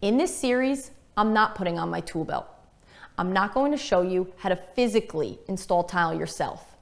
In this series, I'm not putting on my tool belt. I'm not going to show you how to physically install tile yourself.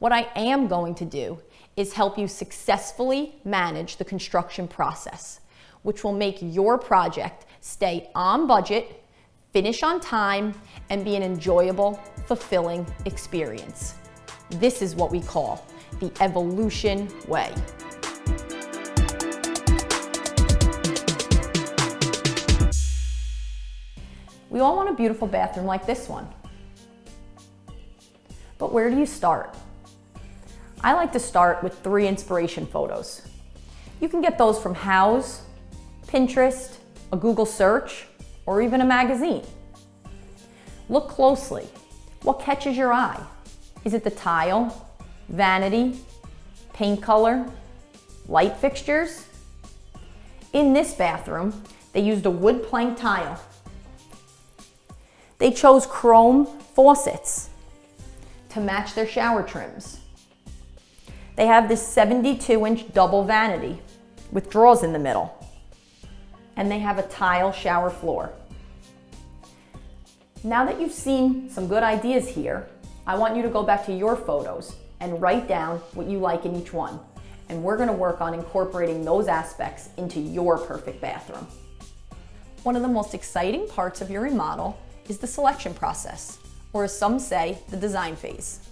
What I am going to do is help you successfully manage the construction process, which will make your project stay on budget, finish on time, and be an enjoyable, fulfilling experience. This is what we call the evolution way. We all want a beautiful bathroom like this one. But where do you start? I like to start with 3 inspiration photos. You can get those from Houzz, Pinterest, a Google search, or even a magazine. Look closely. What catches your eye? Is it the tile, vanity, paint color, light fixtures? In this bathroom, they used a wood plank tile. They chose chrome faucets to match their shower trims. They have this 72-inch double vanity with drawers in the middle. And they have a tile shower floor. Now that you've seen some good ideas here, I want you to go back to your photos and write down what you like in each one. And we're going to work on incorporating those aspects into your perfect bathroom. One of the most exciting parts of your remodel is the selection process, or as some say, the design phase.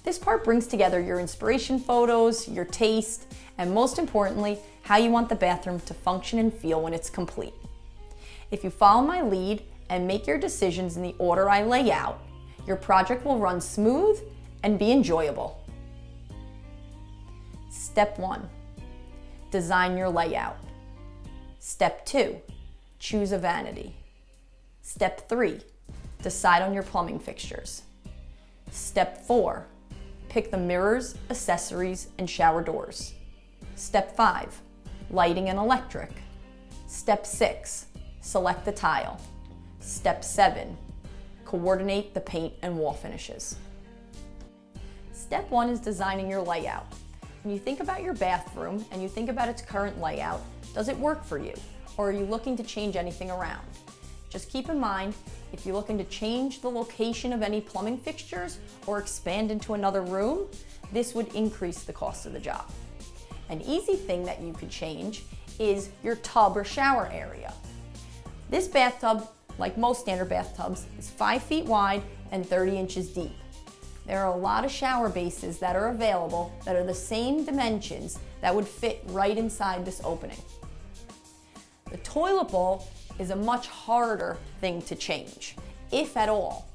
This part brings together your inspiration photos, your taste, and most importantly, how you want the bathroom to function and feel when it's complete. If you follow my lead and make your decisions in the order I lay out, your project will run smooth and be enjoyable. Step 1, design your layout. Step 2, choose a vanity. Step 3, decide on your plumbing fixtures. Step 4, pick the mirrors, accessories, and shower doors. Step 5, lighting and electric. Step 6, select the tile. Step 7, coordinate the paint and wall finishes. Step 1 is designing your layout. When you think about your bathroom and you think about its current layout, does it work for you? Or are you looking to change anything around? Just keep in mind, if you're looking to change the location of any plumbing fixtures or expand into another room, this would increase the cost of the job. An easy thing that you could change is your tub or shower area. This bathtub, like most standard bathtubs, is 5 feet wide and 30 inches deep. There are a lot of shower bases that are available that are the same dimensions that would fit right inside this opening. The toilet bowl is a much harder thing to change, if at all.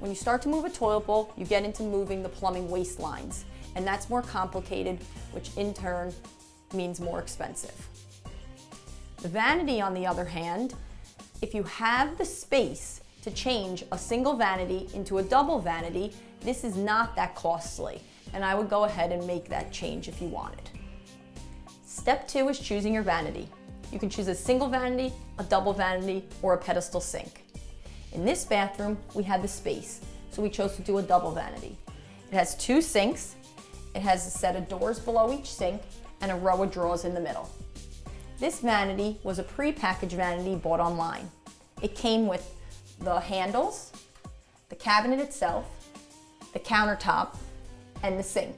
When you start to move a toilet bowl, you get into moving the plumbing waste lines, and that's more complicated, which in turn means more expensive. The vanity, on the other hand, if you have the space to change a single vanity into a double vanity, this is not that costly, and I would go ahead and make that change if you wanted. Step 2 is choosing your vanity. You can choose a single vanity, a double vanity, or a pedestal sink. In this bathroom, we had the space, so we chose to do a double vanity. It has 2 sinks, it has a set of doors below each sink, and a row of drawers in the middle. This vanity was a pre-packaged vanity bought online. It came with the handles, the cabinet itself, the countertop, and the sink.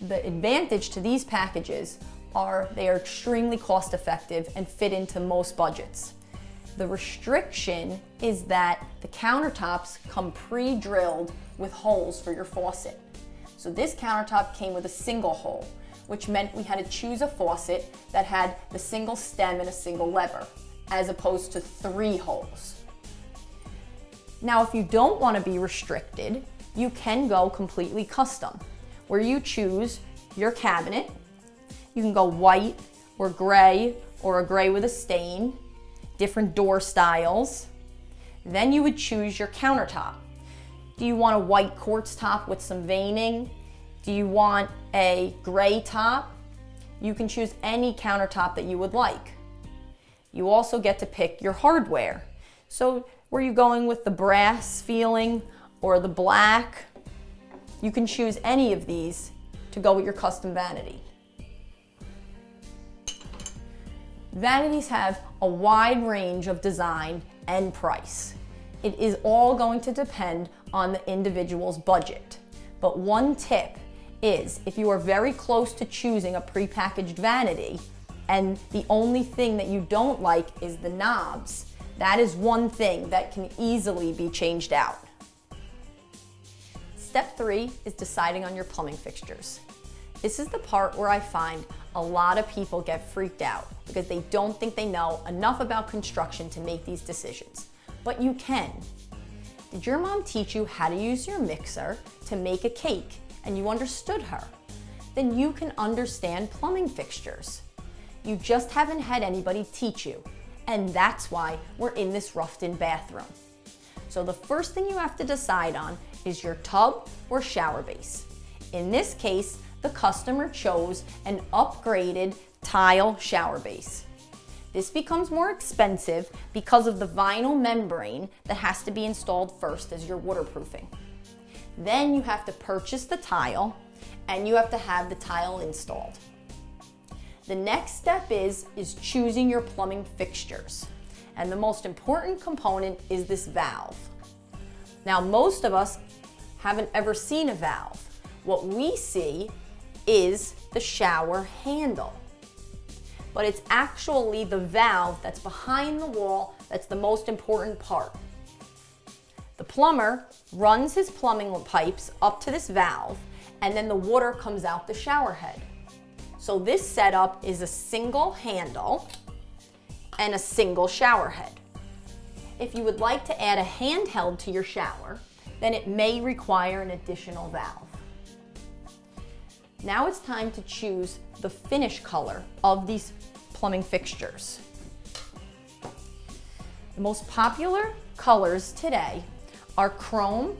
The advantage to these packages are they are extremely cost effective and fit into most budgets. The restriction is that the countertops come pre-drilled with holes for your faucet. So this countertop came with a single hole, which meant we had to choose a faucet that had the single stem and a single lever, as opposed to 3 holes. Now, if you don't want to be restricted, you can go completely custom, where you choose your cabinet. You can go white or a gray with a stain, different door styles. Then you would choose your countertop. Do you want a white quartz top with some veining? Do you want a gray top? You can choose any countertop that you would like. You also get to pick your hardware. So were you going with the brass feeling or the black? You can choose any of these to go with your custom vanity. Vanities have a wide range of design and price. It is all going to depend on the individual's budget. But one tip is, if you are very close to choosing a prepackaged vanity and the only thing that you don't like is the knobs, that is one thing that can easily be changed out. Step 3 is deciding on your plumbing fixtures. This is the part where I find a lot of people get freaked out because they don't think they know enough about construction to make these decisions. But you can. Did your mom teach you how to use your mixer to make a cake and you understood her? Then you can understand plumbing fixtures. You just haven't had anybody teach you, and that's why we're in this roughed-in bathroom. So the first thing you have to decide on is your tub or shower base. In this case, the customer chose an upgraded tile shower base. This becomes more expensive because of the vinyl membrane that has to be installed first as your waterproofing. Then you have to purchase the tile and you have to have the tile installed. The next step is choosing your plumbing fixtures. And the most important component is this valve. Now, most of us haven't ever seen a valve. What we see is the shower handle. But it's actually the valve that's behind the wall that's the most important part. The plumber runs his plumbing pipes up to this valve, and then the water comes out the shower head. So this setup is a single handle and a single shower head. If you would like to add a handheld to your shower, then it may require an additional valve. Now it's time to choose the finish color of these plumbing fixtures. The most popular colors today are chrome,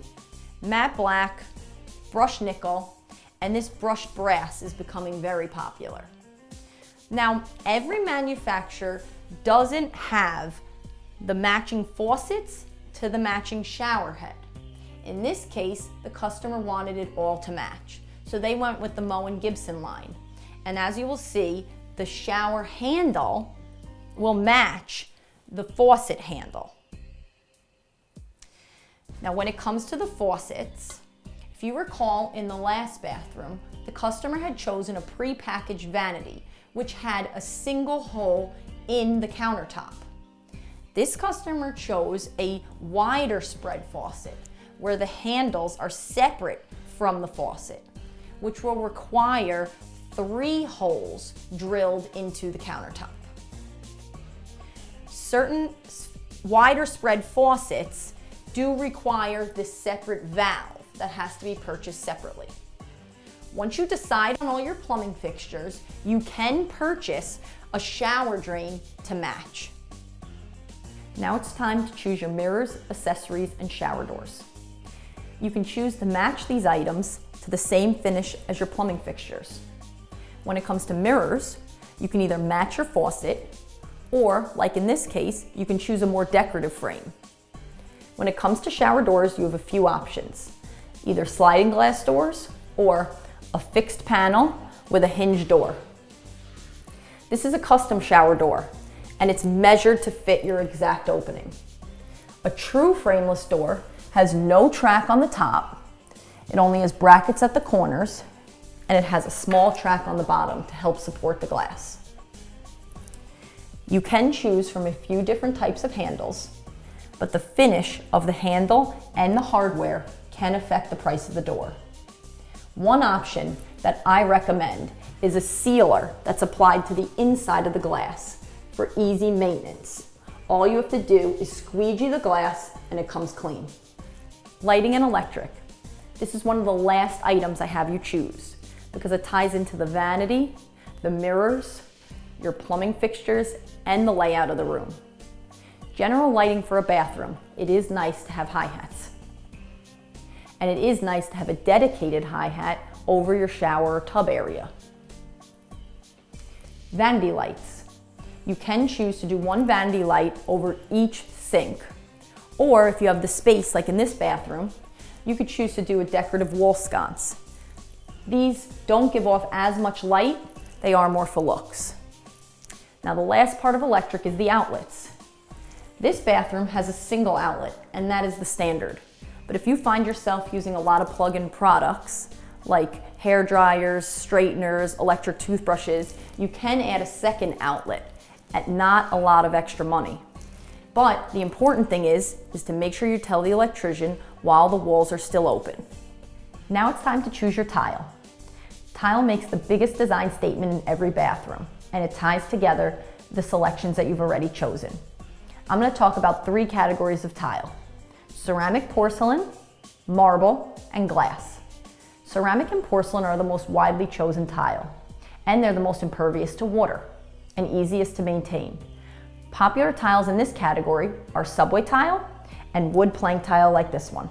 matte black, brushed nickel, and this brushed brass is becoming very popular. Now, every manufacturer doesn't have the matching faucets to the matching shower head. In this case, the customer wanted it all to match. So they went with the Moen Gibson line. And as you will see, the shower handle will match the faucet handle. Now, when it comes to the faucets, if you recall in the last bathroom, the customer had chosen a pre-packaged vanity, which had a single hole in the countertop. This customer chose a wider spread faucet, where the handles are separate from the faucet, which will require 3 holes drilled into the countertop. Certain wider spread faucets do require this separate valve that has to be purchased separately. Once you decide on all your plumbing fixtures, you can purchase a shower drain to match. Now it's time to choose your mirrors, accessories, and shower doors. You can choose to match these items to the same finish as your plumbing fixtures. When it comes to mirrors, you can either match your faucet, or, like in this case, you can choose a more decorative frame. When it comes to shower doors, you have a few options. Either sliding glass doors or a fixed panel with a hinged door. This is a custom shower door, and it's measured to fit your exact opening. A true frameless door has no track on the top, it only has brackets at the corners, and it has a small track on the bottom to help support the glass. You can choose from a few different types of handles, but the finish of the handle and the hardware can affect the price of the door. One option that I recommend is a sealer that's applied to the inside of the glass for easy maintenance. All you have to do is squeegee the glass and it comes clean. Lighting and electric. This is one of the last items I have you choose because it ties into the vanity, the mirrors, your plumbing fixtures, and the layout of the room. General lighting for a bathroom, it is nice to have hi-hats. And it is nice to have a dedicated hi-hat over your shower or tub area. Vanity lights. You can choose to do one vanity light over each sink. Or if you have the space, like in this bathroom, you could choose to do a decorative wall sconce. These don't give off as much light, they are more for looks. Now the last part of electric is the outlets. This bathroom has a single outlet, and that is the standard. But if you find yourself using a lot of plug-in products, like hair dryers, straighteners, electric toothbrushes, you can add a second outlet at not a lot of extra money. But the important thing is to make sure you tell the electrician while the walls are still open. Now it's time to choose your tile. Tile makes the biggest design statement in every bathroom, and it ties together the selections that you've already chosen. I'm going to talk about 3 categories of tile: ceramic porcelain, marble, and glass. Ceramic and porcelain are the most widely chosen tile, and they're the most impervious to water and easiest to maintain. Popular tiles in this category are subway tile and wood plank tile like this one.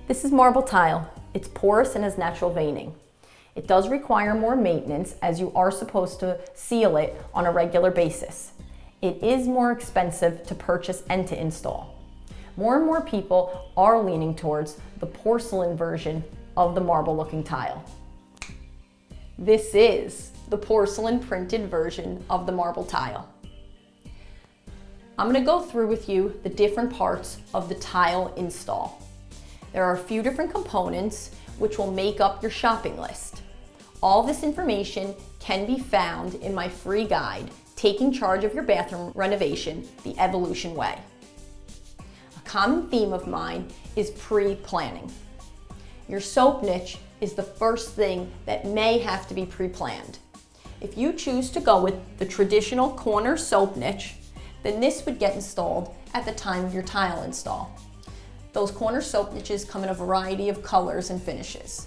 This is marble tile. It's porous and has natural veining. It does require more maintenance, as you are supposed to seal it on a regular basis. It is more expensive to purchase and to install. More and more people are leaning towards the porcelain version of the marble-looking tile. This is the porcelain printed version of the marble tile. I'm going to go through with you the different parts of the tile install. There are a few different components which will make up your shopping list. All this information can be found in my free guide, Taking Charge of Your Bathroom Renovation, the Evolution Way. A common theme of mine is pre-planning. Your soap niche is the first thing that may have to be pre-planned. If you choose to go with the traditional corner soap niche, then this would get installed at the time of your tile install. Those corner soap niches come in a variety of colors and finishes.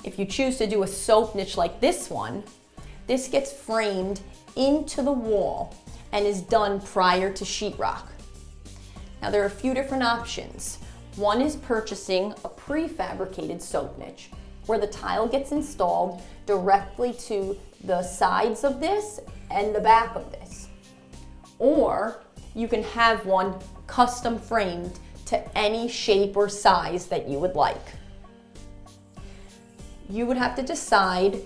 If you choose to do a soap niche like this one, this gets framed into the wall and is done prior to sheetrock. Now there are a few different options. One is purchasing a prefabricated soap niche, where the tile gets installed directly to the sides of this and the back of this. Or you can have one custom framed to any shape or size that you would like. You would have to decide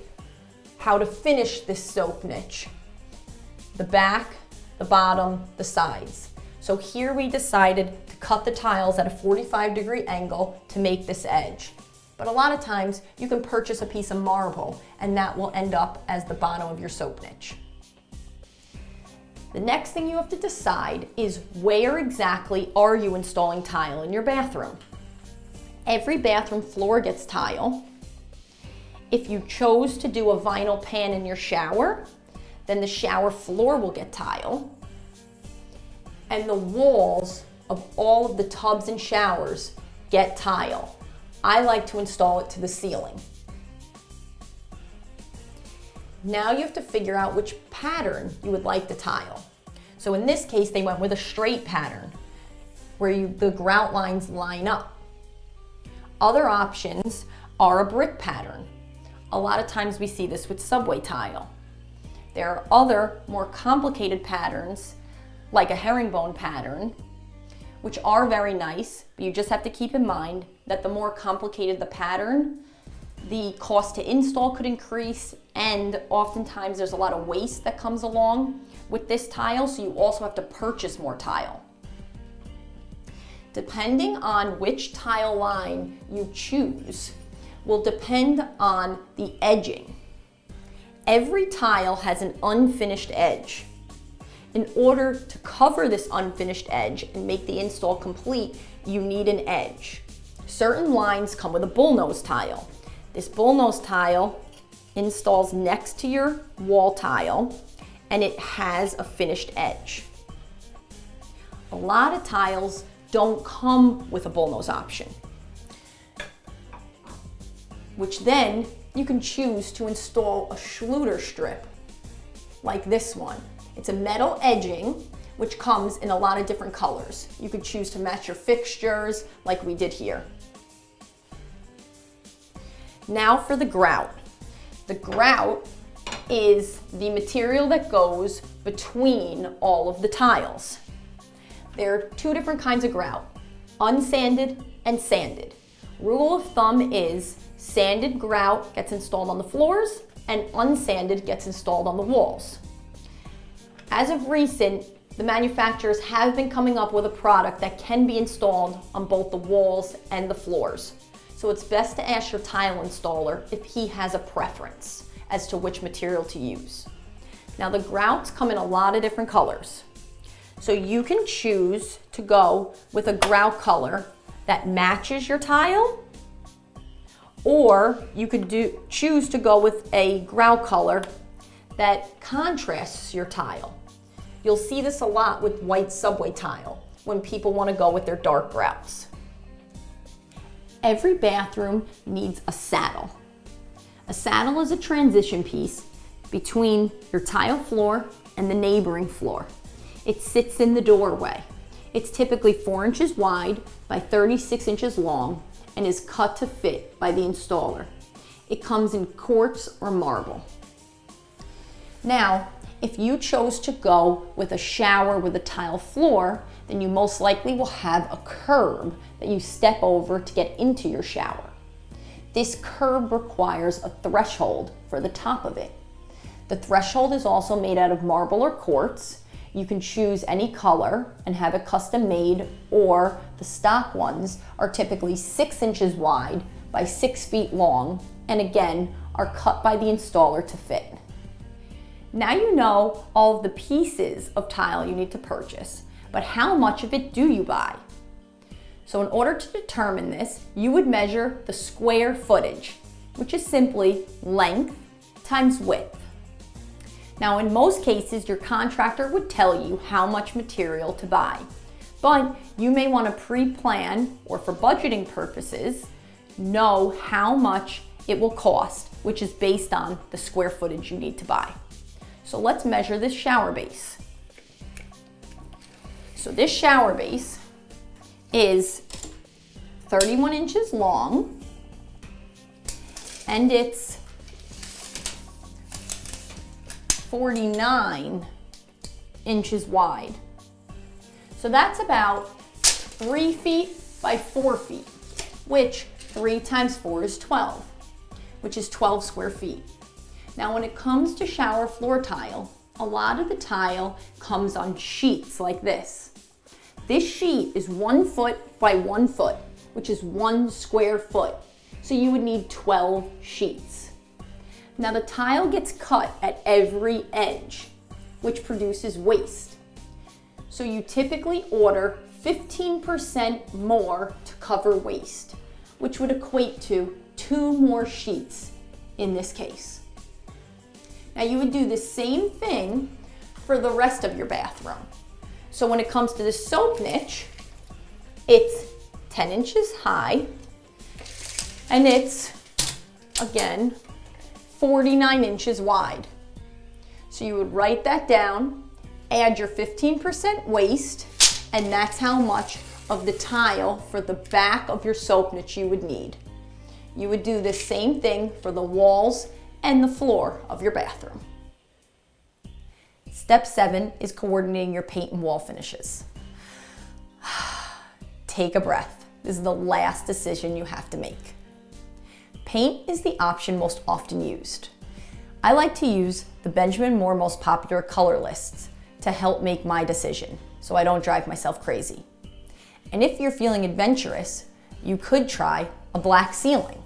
how to finish this soap niche: the back, the bottom, the sides. So here we decided to cut the tiles at a 45-degree angle to make this edge. But a lot of times you can purchase a piece of marble and that will end up as the bottom of your soap niche. The next thing you have to decide is where exactly are you installing tile in your bathroom. Every bathroom floor gets tile. If you chose to do a vinyl pan in your shower, then the shower floor will get tile. And the walls of all of the tubs and showers get tile. I like to install it to the ceiling. Now you have to figure out which pattern you would like the tile. So in this case, they went with a straight pattern where the grout lines line up. Other options are a brick pattern. A lot of times we see this with subway tile. There are other more complicated patterns, like a herringbone pattern, which are very nice, but you just have to keep in mind that the more complicated the pattern, the cost to install could increase, and oftentimes there's a lot of waste that comes along with this tile, so you also have to purchase more tile. Depending on which tile line you choose will depend on the edging. Every tile has an unfinished edge. In order to cover this unfinished edge and make the install complete, you need an edge. Certain lines come with a bullnose tile. This bullnose tile installs next to your wall tile and it has a finished edge. A lot of tiles don't come with a bullnose option, which then you can choose to install a Schluter strip like this one. It's a metal edging which comes in a lot of different colors. You could choose to match your fixtures like we did here. Now for the grout. The grout is the material that goes between all of the tiles. There are two different kinds of grout, unsanded and sanded. Rule of thumb is sanded grout gets installed on the floors and unsanded gets installed on the walls. As of recent, the manufacturers have been coming up with a product that can be installed on both the walls and the floors. So it's best to ask your tile installer if he has a preference as to which material to use. Now the grouts come in a lot of different colors. So you can choose to go with a grout color that matches your tile, or you could choose to go with a grout color that contrasts your tile. You'll see this a lot with white subway tile when people want to go with their dark grouts. Every bathroom needs a saddle. A saddle is a transition piece between your tile floor and the neighboring floor. It sits in the doorway. It's typically 4 inches wide by 36 inches long and is cut to fit by the installer. It comes in quartz or marble. Now, if you chose to go with a shower with a tile floor, then you most likely will have a curb that you step over to get into your shower. This curb requires a threshold for the top of it. The threshold is also made out of marble or quartz. You can choose any color and have it custom made, or the stock ones are typically 6 inches wide by 6 feet long, and again, are cut by the installer to fit. Now you know all of the pieces of tile you need to purchase, but how much of it do you buy? So in order to determine this, you would measure the square footage, which is simply length times width. Now in most cases, your contractor would tell you how much material to buy, but you may want to pre-plan, or for budgeting purposes, know how much it will cost, which is based on the square footage you need to buy. So let's measure this shower base. So this shower base is 31 inches long and it's 49 inches wide. So that's about 3 feet by 4 feet, which 3 times 4 is 12, which is 12 square feet. Now when it comes to shower floor tile, a lot of the tile comes on sheets like this. This sheet is 1 foot by 1 foot, which is 1 square foot. So you would need 12 sheets. Now the tile gets cut at every edge, which produces waste. So you typically order 15% more to cover waste, which would equate to 2 more sheets in this case. Now you would do the same thing for the rest of your bathroom. So when it comes to the soap niche, it's 10 inches high and it's, again, 49 inches wide. So you would write that down, add your 15% waste, and that's how much of the tile for the back of your soap niche you would need. You would do the same thing for the walls and the floor of your bathroom. Step 7 is coordinating your paint and wall finishes. Take a breath. This is the last decision you have to make. Paint is the option most often used. I like to use the Benjamin Moore most popular color lists to help make my decision, so I don't drive myself crazy. And if you're feeling adventurous, you could try a black ceiling.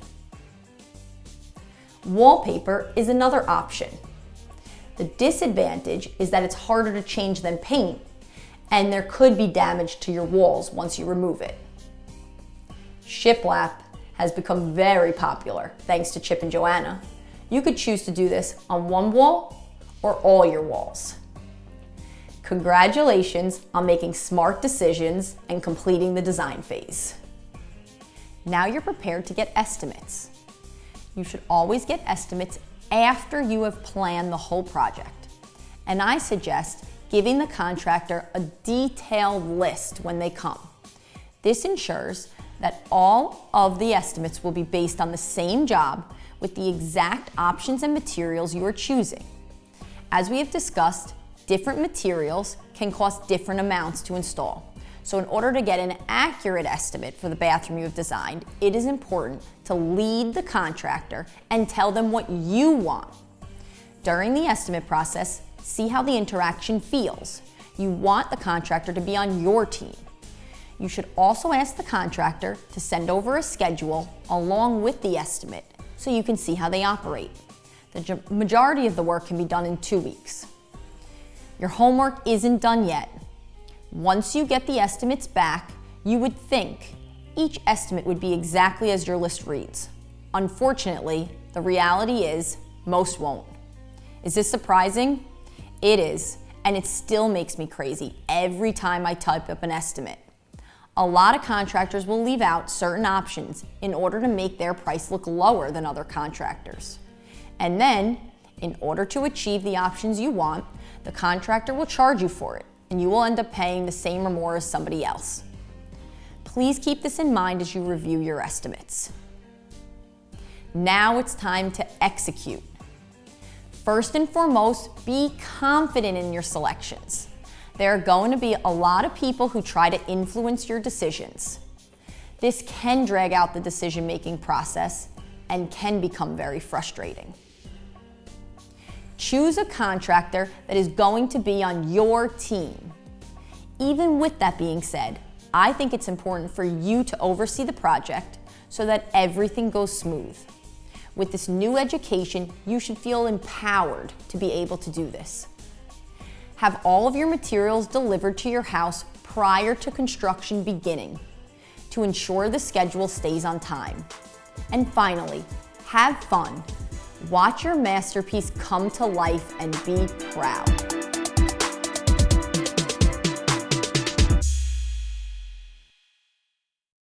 Wallpaper is another option. The disadvantage is that it's harder to change than paint, and there could be damage to your walls once you remove it. Shiplap has become very popular thanks to Chip and Joanna. You could choose to do this on one wall or all your walls. Congratulations on making smart decisions and completing the design phase. Now you're prepared to get estimates. You should always get estimates after you have planned the whole project. And I suggest giving the contractor a detailed list when they come. This ensures that all of the estimates will be based on the same job with the exact options and materials you are choosing. As we have discussed, different materials can cost different amounts to install. So in order to get an accurate estimate for the bathroom you have designed, it is important to lead the contractor and tell them what you want During the estimate process, see how the interaction feels. You want the contractor to be on your team. You should also ask the contractor to send over a schedule along with the estimate so you can see how they operate. The majority of the work can be done in 2 weeks. Your homework isn't done yet. Once you get the estimates back, you would think each estimate would be exactly as your list reads. Unfortunately, the reality is most won't. Is this surprising? It is, and it still makes me crazy every time I type up an estimate. A lot of contractors will leave out certain options in order to make their price look lower than other contractors. And then, in order to achieve the options you want, the contractor will charge you for it, and you will end up paying the same or more as somebody else. Please keep this in mind as you review your estimates. Now it's time to execute. First and foremost, be confident in your selections. There are going to be a lot of people who try to influence your decisions. This can drag out the decision-making process and can become very frustrating. Choose a contractor that is going to be on your team. Even with that being said, I think it's important for you to oversee the project so that everything goes smooth. With this new education, you should feel empowered to be able to do this. Have all of your materials delivered to your house prior to construction beginning to ensure the schedule stays on time. And finally, have fun. Watch your masterpiece come to life and be proud.